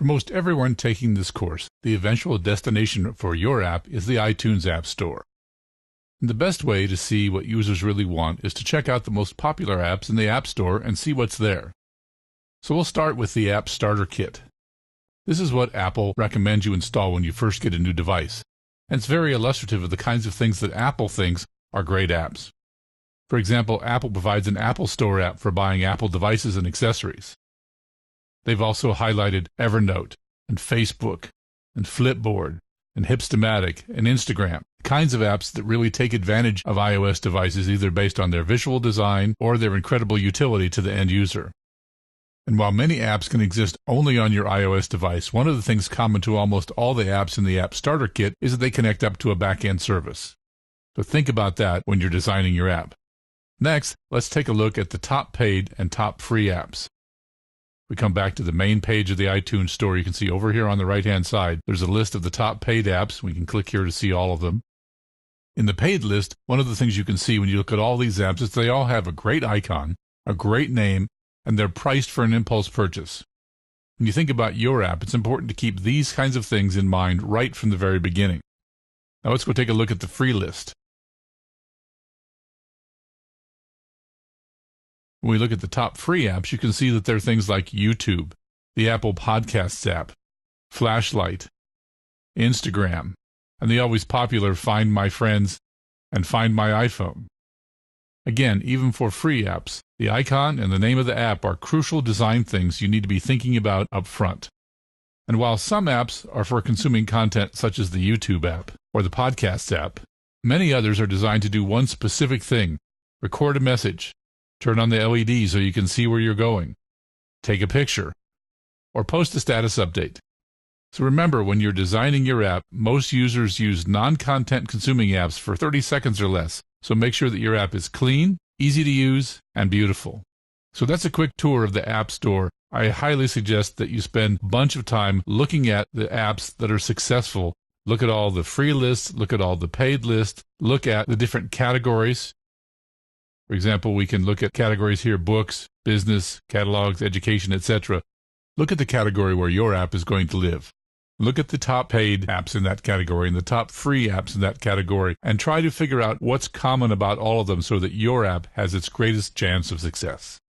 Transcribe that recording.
For most everyone taking this course, the eventual destination for your app is the iTunes App Store. And the best way to see what users really want is to check out the most popular apps in the App Store and see what's there. So we'll start with the App Starter Kit. This is what Apple recommends you install when you first get a new device, and it's very illustrative of the kinds of things that Apple thinks are great apps. For example, Apple provides an Apple Store app for buying Apple devices and accessories. They've also highlighted Evernote, and Facebook, and Flipboard, and Hipstamatic, and Instagram, the kinds of apps that really take advantage of iOS devices either based on their visual design or their incredible utility to the end user. And while many apps can exist only on your iOS device, one of the things common to almost all the apps in the App Starter Kit is that they connect up to a back-end service. So think about that when you're designing your app. Next, let's take a look at the top paid and top free apps. We come back to the main page of the iTunes Store. You can see over here on the right-hand side, there's a list of the top paid apps. We can click here to see all of them. In the paid list, one of the things you can see when you look at all these apps is they all have a great icon, a great name, and they're priced for an impulse purchase. When you think about your app, it's important to keep these kinds of things in mind right from the very beginning. Now let's go take a look at the free list. When we look at the top free apps, you can see that there are things like YouTube, the Apple Podcasts app, Flashlight, Instagram, and the always popular Find My Friends and Find My iPhone. Again, even for free apps, the icon and the name of the app are crucial design things you need to be thinking about up front. And while some apps are for consuming content such as the YouTube app or the Podcasts app, many others are designed to do one specific thing: record a message, turn on the LED so you can see where you're going, take a picture, or post a status update. So remember, when you're designing your app, most users use non-content consuming apps for 30 seconds or less, so make sure that your app is clean, easy to use, and beautiful. So that's a quick tour of the App Store. I highly suggest that you spend a bunch of time looking at the apps that are successful. Look at all the free lists, look at all the paid lists, look at the different categories. For example, we can look at categories here: books, business, catalogs, education, etc. Look at the category where your app is going to live. Look at the top paid apps in that category and the top free apps in that category, and try to figure out what's common about all of them so that your app has its greatest chance of success.